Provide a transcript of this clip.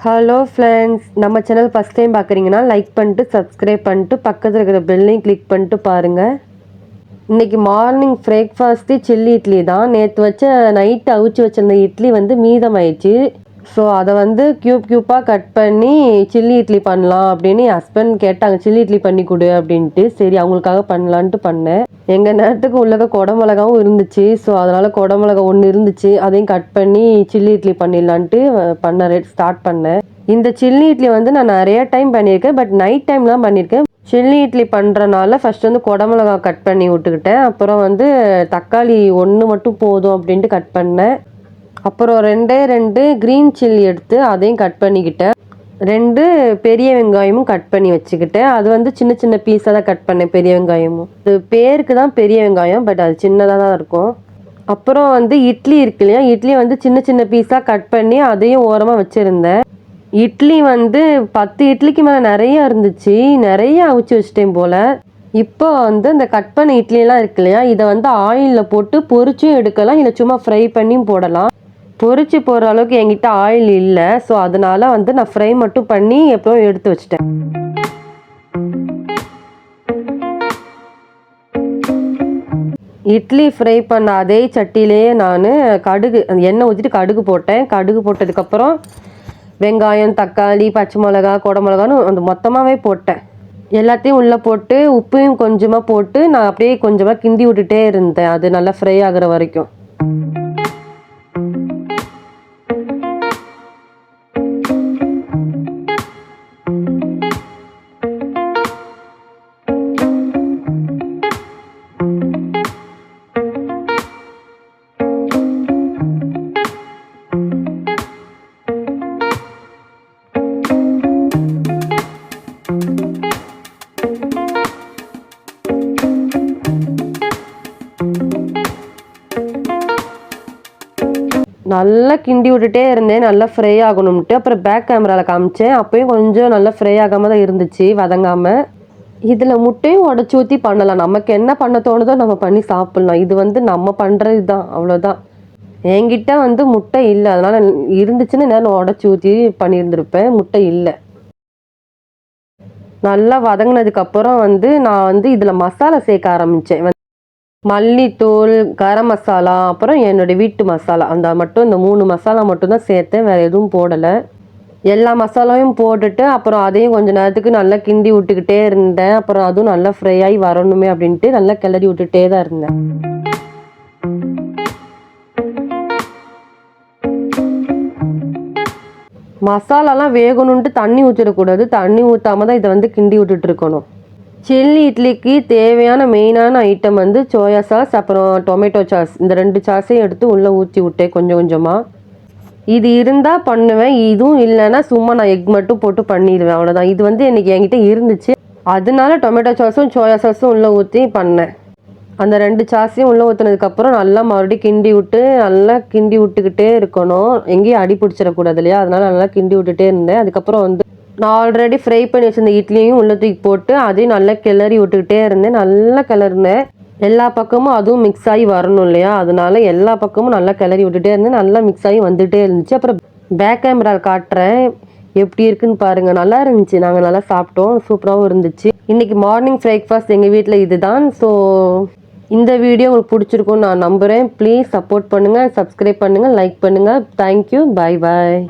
Hello friends, நம்ம channel first time பார்க்குறீங்கன்னா like பண்ணிட்டு சப்ஸ்கிரைப் பண்ணிட்டு பக்கத்தில் இருக்கிற பெல்லையும் கிளிக் பண்ணிட்டு பாருங்கள். இன்றைக்கி மார்னிங் பிரேக்ஃபாஸ்ட்டு சில்லி இட்லி தான். நேற்று வச்ச நைட்டு அவிச்சு வச்சிருந்த இட்லி மீதமாயிடுச்சு. ஸோ அதை க்யூப்பாக கட் பண்ணி சில்லி இட்லி பண்ணலாம் அப்படின்னு என் ஹஸ்பண்ட் கேட்டாங்க. சில்லி இட்லி பண்ணி கொடு அப்படின்ட்டு. சரி அவங்களுக்காக பண்ணலான்ட்டு பண்ணேன். எங்கள் நேரத்துக்கு உள்ளக குடமிளகாவும் இருந்துச்சு. ஸோ அதனால் குடமிளகா ஒன்று இருந்துச்சு, அதையும் கட் பண்ணி சில்லி இட்லி பண்ணிடலான்ட்டு ஸ்டார்ட் பண்ணேன். இந்த சில்லி இட்லி நான் நிறைய டைம் பண்ணியிருக்கேன். பட் நைட் டைம்லாம் பண்ணியிருக்கேன். சில்லி இட்லி பண்ணுறனால ஃபஸ்ட்டு குடமிளகா கட் பண்ணி விட்டுக்கிட்டேன். அப்புறம் தக்காளி ஒன்று மட்டும் போதும் அப்படின்ட்டு கட் பண்ணேன். அப்புறம் 2 க்ரீன் சில்லி எடுத்து அதையும் கட் பண்ணிக்கிட்டேன். 2 பெரிய வெங்காயமும் கட் பண்ணி வச்சுக்கிட்டேன். அது சின்ன சின்ன பீஸாக தான் கட் பண்ணேன். பெரிய வெங்காயமும் இது பேருக்கு தான் பெரிய வெங்காயம், பட் அது சின்னதாக தான் இருக்கும். அப்புறம் இட்லி இருக்கு இல்லையா, இட்லி சின்ன சின்ன பீஸாக கட் பண்ணி அதையும் ஓரமாக வச்சுருந்தேன். இட்லி 10 இட்லிக்கு மேலே நிறையா இருந்துச்சு. நிறைய அவிச்சு வச்சிட்டேன் போல். இப்போ இந்த கட் பண்ண இட்லியெல்லாம் இருக்கு இல்லையா, இதை ஆயிலில் போட்டு பொரிச்சும் எடுக்கலாம், இல்லை சும்மா ஃப்ரை பண்ணியும் போடலாம். பொரிச்சு போடுற அளவுக்கு என்கிட்ட ஆயில் இல்லை. ஸோ அதனால நான் ஃப்ரை மட்டும் பண்ணி எப்பவும் எடுத்து வச்சிட்டேன். இட்லி ஃப்ரை பண்ண அதே சட்டியிலேயே நான் எண்ணெய் ஊற்றிட்டு கடுகு போட்டேன். கடுகு போட்டதுக்கப்புறம் வெங்காயம், தக்காளி, பச்சை மிளகா, குடமிளகான்னு மொத்தமாகவே போட்டேன். எல்லாத்தையும் உள்ளே போட்டு உப்பையும் கொஞ்சமாக போட்டு நான் அப்படியே கொஞ்சமாக கிண்டி விட்டுட்டே இருந்தேன், அது நல்லா ஃப்ரை ஆகிற வரைக்கும். நல்லா கிண்டி விட்டுட்டே இருந்தேன், நல்லா ஃப்ரை ஆகணும்ட்டு. அப்புறம் பேக் கேமராவில் காமிச்சேன். அப்போயும் கொஞ்சம் நல்லா ஃப்ரை ஆகாமல் தான் இருந்துச்சு, வதங்காமல். இதில் முட்டையும் உடச்சி ஊற்றி பண்ணலாம். நமக்கு என்ன பண்ண தோணுதோ நம்ம பண்ணி சாப்பிட்லாம். இது நம்ம பண்ணுறது தான், அவ்வளோதான். என்கிட்ட முட்டை இல்லை, அதனால் இருந்துச்சுன்னு நான் உடச்சி ஊற்றி பண்ணியிருந்திருப்பேன். முட்டை இல்லை. நல்லா வதங்கினதுக்கப்புறம் நான் இதில் மசாலா சேர்க்க ஆரம்பித்தேன். மல்லித்தூள், கரம் மசாலா, அப்புறம் என்னுடைய வீட்டு மசாலா, அந்த 3 மசாலா மட்டும்தான் சேர்த்தேன், வேறு எதுவும் போடலை. எல்லா மசாலாவையும் போட்டுட்டு அப்புறம் அதையும் கொஞ்சம் நேரத்துக்கு நல்லா கிண்டி விட்டுக்கிட்டே இருந்தேன். அப்புறம் அதுவும் நல்லா ஃப்ரை ஆகி வரணுமே அப்படின்ட்டு நல்லா கிளறி விட்டுட்டே தான் இருந்தேன். மசாலாலாம் வேகணுன்ட்டு தண்ணி ஊற்றிடக்கூடாது. தண்ணி ஊற்றாம தான் இதை கிண்டி விட்டுட்டு இருக்கணும். சில்லி இட்லிக்கு தேவையான மெயினான ஐட்டம் சோயா சாஸ், அப்புறம் டொமேட்டோ சாஸ். இந்த 2 சாஸையும் எடுத்து உள்ளே ஊற்றி விட்டேன் கொஞ்சம் கொஞ்சமாக. இது இருந்தால் பண்ணுவேன், இதுவும் இல்லைன்னா சும்மா நான் எக் மட்டும் போட்டு பண்ணிடுவேன், அவ்வளோதான். இது இன்றைக்கி என்கிட்ட இருந்துச்சு, அதனால டொமேட்டோ சாஸும் சோயா சாஸும் உள்ளே ஊற்றி பண்ணேன். அந்த 2 சாஸையும் உள்ளே ஊற்றினதுக்கப்புறம் நல்லா மறுபடியும் கிண்டி விட்டு நல்லா கிண்டி விட்டுக்கிட்டே இருக்கணும். எங்கேயும் அடி பிடிச்சிடக்கூடாது இல்லையா, அதனால நல்லா கிண்டி விட்டுட்டே இருந்தேன். அதுக்கப்புறம் நான் ஆல்ரெடி ஃப்ரை பண்ணி வச்சிருந்த இட்லியும் உள்ள தூக்கி போட்டு அதையும் நல்லா கிளறி விட்டுக்கிட்டே இருந்தேன். நல்லா கிளறினேன். எல்லா பக்கமும் அதுவும் மிக்ஸ் ஆகி வரணும் இல்லையா, அதனால எல்லா பக்கமும் நல்லா கிளறி விட்டுட்டே இருந்தேன். நல்லா மிக்ஸ் ஆகி வந்துகிட்டே இருந்துச்சு. அப்புறம் பேக் கேமரா காட்டுறேன், எப்படி இருக்குன்னு பாருங்கள். நல்லா இருந்துச்சு, நாங்கள் நல்லா சாப்பிட்டோம், சூப்பராகவும் இருந்துச்சு. இன்றைக்கி மார்னிங் பிரேக்ஃபாஸ்ட் எங்கள் வீட்டில் இதுதான். ஸோ இந்த வீடியோ உங்களுக்கு பிடிச்சிருக்குன்னு நான் நம்புகிறேன். ப்ளீஸ் சப்போர்ட் பண்ணுங்கள், சப்ஸ்கிரைப் பண்ணுங்கள், லைக் பண்ணுங்கள். தேங்க்யூ, பாய் பாய்.